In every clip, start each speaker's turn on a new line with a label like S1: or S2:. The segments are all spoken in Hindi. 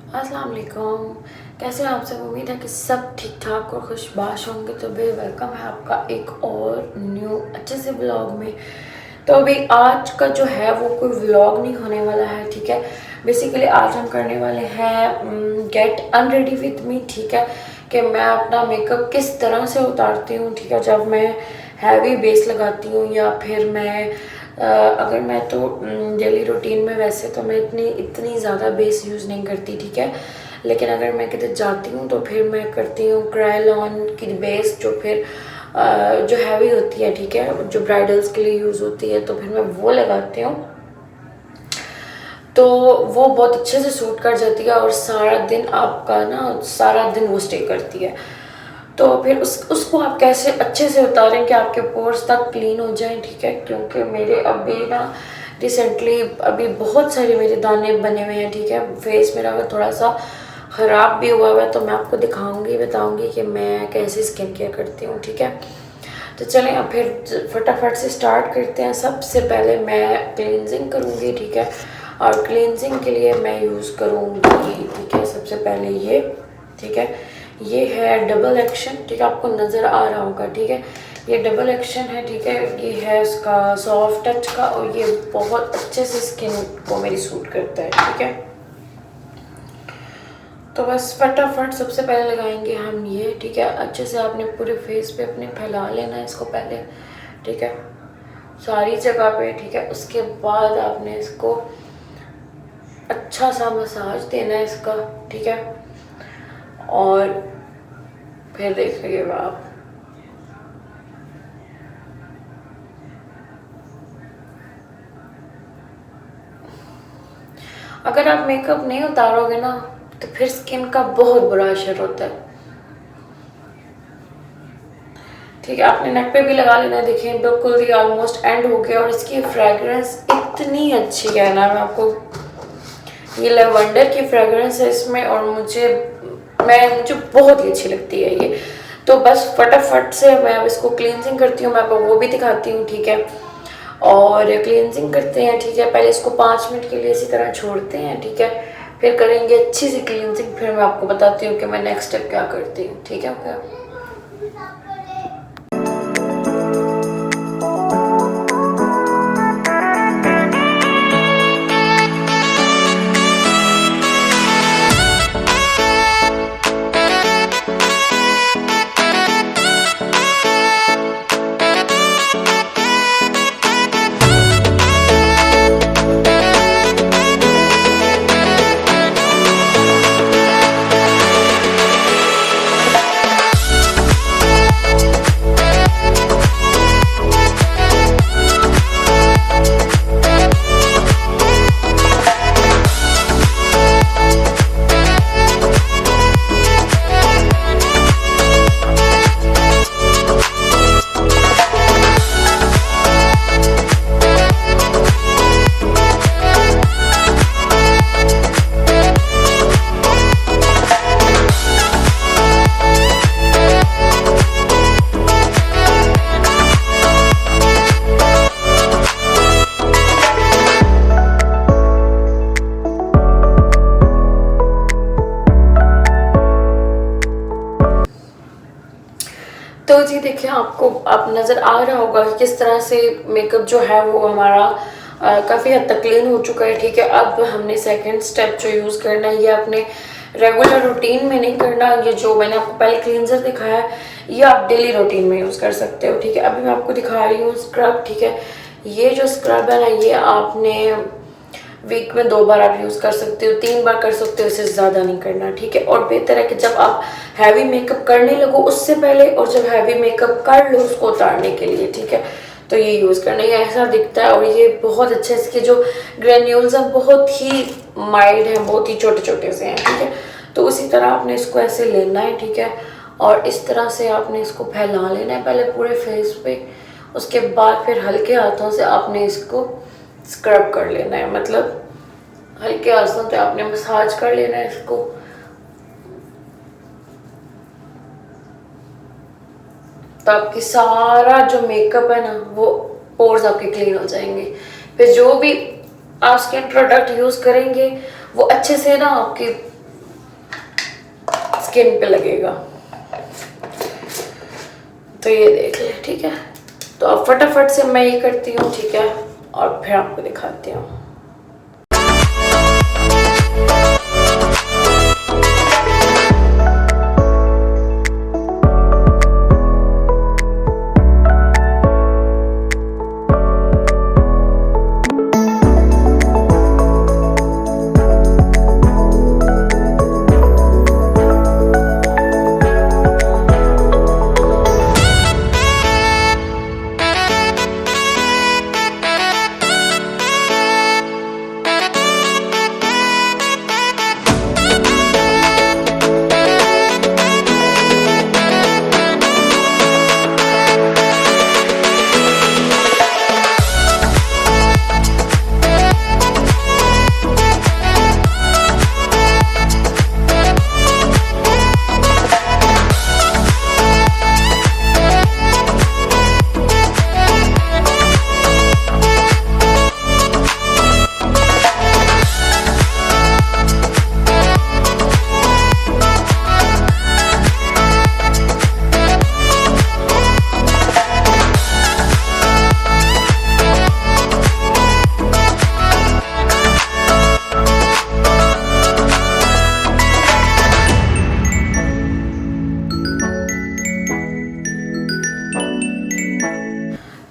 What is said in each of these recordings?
S1: अस्सलाम वालेकुम। कैसे हैं आप सब? उम्मीद है कि सब ठीक ठाक और खुशबाश होंगे। तो बे वेलकम है आपका एक और न्यू अच्छे से ब्लॉग में। तो अभी आज का जो है वो कोई व्लॉग नहीं होने वाला है, ठीक है। बेसिकली आज हम करने वाले हैं गेट अनरेडी विथ मी, ठीक है। कि मैं अपना मेकअप किस तरह से उतारती हूँ, ठीक है, जब मैं हैवी बेस लगाती हूँ या फिर मैं अगर मैं तो डेली रूटीन में वैसे तो मैं इतनी ज़्यादा बेस यूज़ नहीं करती, ठीक है। लेकिन अगर मैं किधर जाती हूँ तो फिर मैं करती हूँ क्रायलॉन की बेस, जो फिर जो हैवी होती है, ठीक है, जो ब्राइडल्स के लिए यूज़ होती है, तो फिर मैं वो लगाती हूँ। तो वो बहुत अच्छे से सूट कर जाती है और सारा दिन आपका ना सारा दिन वो स्टे करती है। तो फिर उसको आप कैसे अच्छे से उतारें कि आपके पोर्स तक क्लीन हो जाएं, ठीक है। क्योंकि मेरे अभी ना रिसेंटली अभी बहुत सारे मेरे दाने बने हुए हैं, ठीक है। फेस मेरा अगर थोड़ा सा ख़राब भी हुआ है तो मैं आपको दिखाऊंगी, बताऊंगी कि मैं कैसे स्किन केयर करती हूँ, ठीक है। तो चलें अब फिर फटाफट से स्टार्ट करते हैं। सबसे पहले मैं क्लींजिंग करूँगी, ठीक है। और क्लींजिंग के लिए मैं यूज़ करूँगी, ठीक है, सबसे पहले ये, ठीक है, ये है डबल एक्शन, ठीक है, आपको नज़र आ रहा होगा, ठीक है। ये डबल एक्शन है, ठीक है। ये है उसका सॉफ्ट टच का और ये बहुत अच्छे से स्किन को मेरी सूट करता है, ठीक है। तो बस फटाफट सबसे पहले लगाएंगे हम ये, ठीक है। अच्छे से आपने पूरे फेस पे अपने फैला लेना है इसको पहले, ठीक है, सारी जगह पे, ठीक है। उसके बाद आपने इसको अच्छा सा मसाज देना है इसका, ठीक है। और फिर देखिएगा आप, अगर आप मेकअप नहीं उतारोगे ना तो फिर स्किन का बहुत बुरा असर होता है, ठीक है। आपने नेक पे भी लगा लेना, देखें बिल्कुल ही ऑलमोस्ट एंड हो गया। और इसकी फ्रेगरेंस इतनी अच्छी है ना, मैं आपको, ये लेवेंडर की फ्रेगरेंस है इसमें और मुझे बहुत ही अच्छी लगती है ये। तो बस फटाफट से मैं अब इसको क्लींजिंग करती हूँ, मैं आपको वो भी दिखाती हूँ, ठीक है। और क्लींजिंग करते हैं, ठीक है। पहले इसको 5 मिनट के लिए इसी तरह छोड़ते हैं, ठीक है। फिर करेंगे अच्छी सी क्लींजिंग, फिर मैं आपको बताती हूँ कि मैं नेक्स्ट स्टेप क्या करती हूँ, ठीक है। ओके, तो जी देखिए, आपको आप नज़र आ रहा होगा कि किस तरह से मेकअप जो है वो हमारा काफ़ी हद तक क्लीन हो चुका है, ठीक है। अब हमने सेकंड स्टेप जो यूज़ करना है, ये अपने रेगुलर रूटीन में नहीं करना। ये जो मैंने आपको पहले क्लींजर दिखाया है ये आप डेली रूटीन में यूज़ कर सकते हो, ठीक है। अभी मैं आपको दिखा रही हूँ स्क्रब, ठीक है। ये जो स्क्रब है ना, ये आपने वीक में 2 बार आप यूज़ कर सकते हो, 3 बार कर सकते हो, इससे ज़्यादा नहीं करना, ठीक है। और बेहतर है कि जब आप हैवी मेकअप करने लगो उससे पहले और जब हैवी मेकअप कर लो उसको उतारने के लिए, ठीक है, तो ये यूज़ करना। ये ऐसा दिखता है और ये बहुत अच्छे, इसके जो ग्रेन्यूल्स हैं बहुत ही माइल्ड हैं, बहुत ही छोटे छोटे से हैं, ठीक है। तो उसी तरह आपने इसको ऐसे लेना है, ठीक है। और इस तरह से आपने इसको फैला लेना है पहले पूरे फेस पे। उसके बाद फिर हल्के हाथों से आपने इसको स्क्रब कर लेना है, मतलब हल्के हाथों से आपने मसाज कर लेना है इसको। तो आपकी सारा जो मेकअप है ना वो पोर्स आपके क्लीन हो जाएंगे। फिर जो भी आप स्किन प्रोडक्ट यूज़ करेंगे वो अच्छे से ना आपकी स्किन पे लगेगा। तो ये देख ले, ठीक है। तो अब फटाफट से मैं ये करती हूँ, ठीक है, और फिर आपको दिखाती हूँ।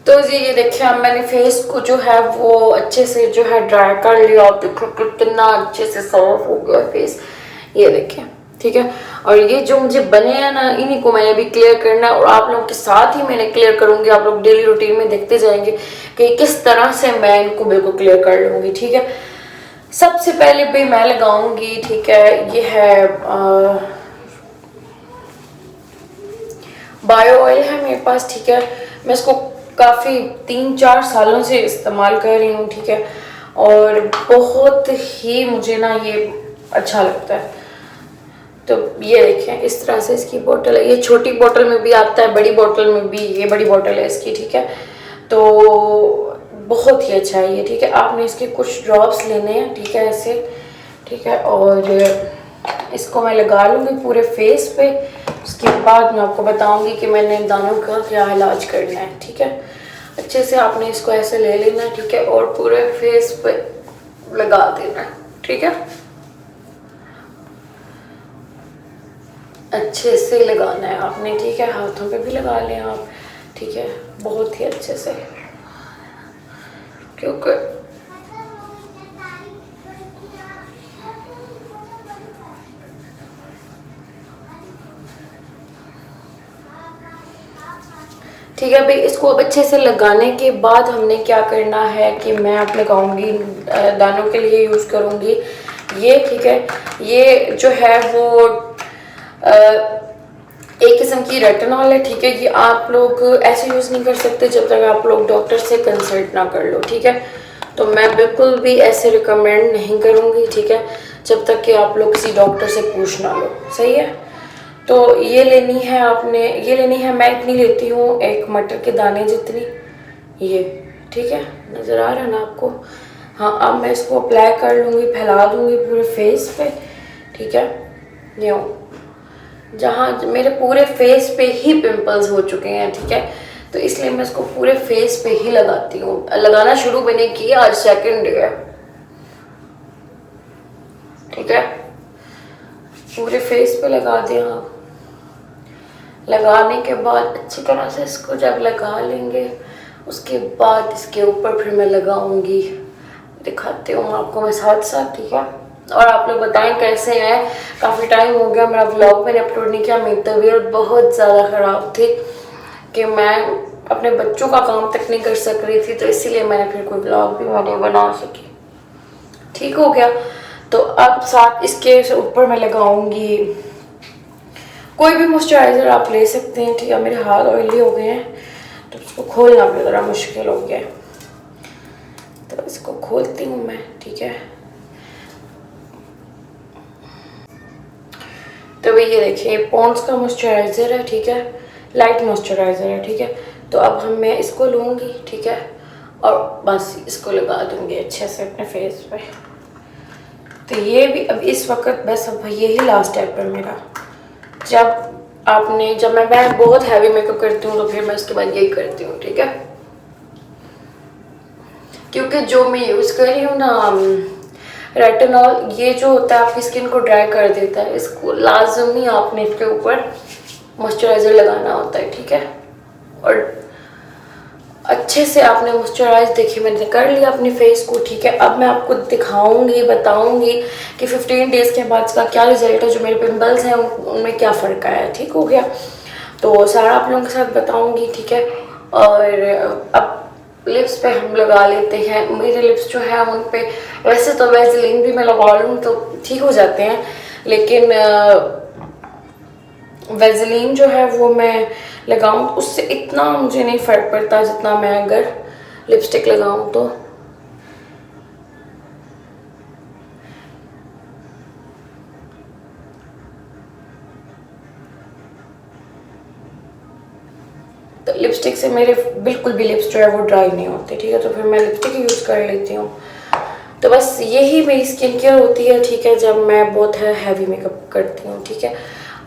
S1: तो जी ये देखिए, अब मैंने फेस को जो है वो अच्छे से जो है ड्राई कर लिया। आप देखो कितना अच्छे से साफ हो गया फेस, ये देखिए, ठीक है। और ये जो मुझे बने हैं ना, इन्हीं को मैंने अभी क्लियर करना है और आप लोगों के साथ ही मैंने क्लियर करूंगी। आप लोग डेली रूटीन में देखते जाएंगे कि किस तरह से मैं इनको बिल्कुल क्लियर कर लूंगी, ठीक है। सबसे पहले भी मैं लगाऊंगी, ठीक है, ये है बायो ऑयल है मेरे पास, ठीक है। मैं इसको काफ़ी 3-4 सालों से इस्तेमाल कर रही हूँ, ठीक है, और बहुत ही मुझे ना ये अच्छा लगता है। तो ये देखें, इस तरह से इसकी बोतल है। ये छोटी बोतल में भी आता है, बड़ी बोतल में भी। ये बड़ी बोतल है इसकी, ठीक है। तो बहुत ही अच्छा है ये, ठीक है। आपने इसके कुछ ड्रॉप्स लेने हैं, ठीक है, ऐसे, ठीक है। और इसको मैं लगा लूँगी पूरे फेस पे। उसके बाद मैं आपको बताऊंगी कि मैंने दानों का क्या इलाज करना है, ठीक है। अच्छे से आपने इसको ऐसे ले लेना है, ठीक है, और पूरे फेस पे लगा देना है, ठीक है। अच्छे से लगाना है आपने, ठीक है। हाथों पे भी लगा लें आप, ठीक है, बहुत ही अच्छे से, क्योंकि ठीक है भाई। इसको अब अच्छे से लगाने के बाद हमने क्या करना है कि मैं आप लगाऊंगी, दानों के लिए यूज़ करूंगी ये, ठीक है। ये जो है वो एक किस्म की रेटिनॉल है, ठीक है। ये आप लोग ऐसे यूज़ नहीं कर सकते जब तक आप लोग डॉक्टर से कंसल्ट ना कर लो, ठीक है। तो मैं बिल्कुल भी ऐसे रिकमेंड नहीं करूँगी, ठीक है, जब तक कि आप लोग किसी डॉक्टर से पूछ ना लो, सही है। तो ये लेनी है आपने, ये लेनी है, मैं इतनी लेती हूँ, एक मटर के दाने जितनी, ये, ठीक है, नज़र आ रहा है ना आपको। हाँ, अब मैं इसको अप्लाई कर लूँगी, फैला दूँगी पूरे फेस पे, ठीक है। यूँ जहाँ मेरे पूरे फेस पे ही पिंपल्स हो चुके हैं, ठीक है, तो इसलिए मैं इसको पूरे फेस पे ही लगाती हूँ। लगाना शुरू मैंने किया, आज सेकंड डे है, ठीक है। पूरे फेस पे लगा दिया आप। लगाने के बाद अच्छी तरह से इसको जब लगा लेंगे, उसके बाद इसके ऊपर फिर मैं लगाऊंगी, दिखाती हूँ आपको मैं साथ साथ, ठीक है। और आप लोग बताएं कैसे हैं। काफ़ी टाइम हो गया मेरा व्लॉग मैंने अपलोड नहीं किया। मेरी तबीयत बहुत ज़्यादा ख़राब थी कि मैं अपने बच्चों का काम तक नहीं कर सक रही थी, तो इसीलिए मैंने फिर कोई व्लॉग भी मैं नहीं बना सकी। ठीक हो गया। तो अब साथ इसके ऊपर मैं लगाऊंगी कोई भी मॉइस्चराइज़र आप ले सकते हैं, ठीक है। मेरे हाथ ऑयली हो गए हैं तो इसको खोलना भी ज़रा मुश्किल हो गया, तो इसको खोलती हूँ मैं, ठीक है। तो भाई ये देखिए, पॉन्ड्स का मॉइस्चराइज़र है, ठीक है, लाइट मॉइस्चराइज़र है, ठीक है। तो अब मैं इसको लूँगी, ठीक है, और बस इसको लगा दूँगी अच्छे से अपने फेस पे। तो ये भी अब इस वक्त बस अब यही लास्ट स्टेप है मेरा, जब मैं बहुत हैवी मेकअप करती हूँ तो फिर मैं उसके बाद यही करती हूँ, ठीक है। क्योंकि जो मैं यूज़ कर रही हूँ ना रेटिनॉल, ये जो होता है आपकी स्किन को ड्राई कर देता है। इसको लाजमी आपने इसके ऊपर मॉइस्चराइज़र लगाना होता है, ठीक है। और अच्छे से आपने मॉइस्चराइज, देखिए मैंने कर लिया अपने फेस को, ठीक है। अब मैं आपको दिखाऊंगी, बताऊंगी कि 15 डेज़ के बाद इसका क्या रिजल्ट है, जो मेरे पिंपल्स हैं उनमें क्या फ़र्क आया है, ठीक हो गया। तो सारा आप लोगों के साथ बताऊंगी, ठीक है। और अब लिप्स पे हम लगा लेते हैं। मेरे लिप्स जो है उन पे वैसे तो वैसलीन भी मैं लगा लूँ तो ठीक हो जाते हैं, लेकिन वैसलीन जो है वो मैं लगाऊं उससे इतना मुझे नहीं फ़र्क पड़ता जितना मैं अगर लिपस्टिक लगाऊं तो। लिपस्टिक से मेरे बिल्कुल भी लिप्स जो है वो ड्राई नहीं होते, ठीक है। तो फिर मैं लिपस्टिक यूज़ कर लेती हूँ। तो बस यही मेरी स्किन केयर होती है, ठीक है, जब मैं बहुत हैवी मेकअप करती हूँ, ठीक है।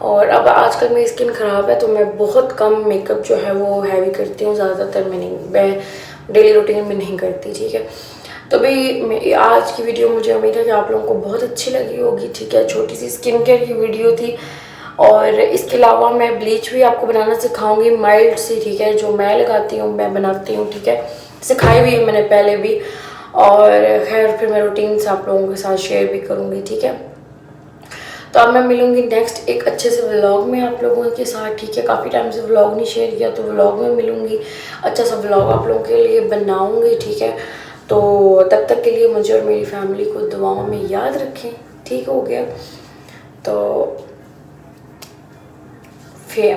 S1: और अब आजकल मेरी स्किन ख़राब है तो मैं बहुत कम मेकअप जो है वो हैवी करती हूँ, ज़्यादातर मैं डेली रूटीन में नहीं करती, ठीक है। तो भाई आज की वीडियो मुझे उम्मीद है कि आप लोगों को बहुत अच्छी लगी होगी, ठीक है। छोटी सी स्किन केयर की वीडियो थी। और इसके अलावा मैं ब्लीच भी आपको बनाना सिखाऊंगी, माइल्ड सी, ठीक है, जो मैं लगाती हूँ, मैं बनाती हूँ, ठीक है। सिखाई हुई है मैंने पहले भी। और खैर फिर मैं रूटीन से आप लोगों के साथ शेयर भी करूँगी, ठीक है। तो अब मैं मिलूँगी नेक्स्ट एक अच्छे से व्लॉग में आप लोगों के साथ, ठीक है। काफ़ी टाइम से व्लॉग नहीं शेयर किया, तो व्लॉग में मिलूँगी, अच्छा सा व्लॉग आप लोगों के लिए बनाऊँगी, ठीक है। तो तब तक के लिए मुझे और मेरी फैमिली को दुआओं में याद रखें, ठीक हो गया। तो फिर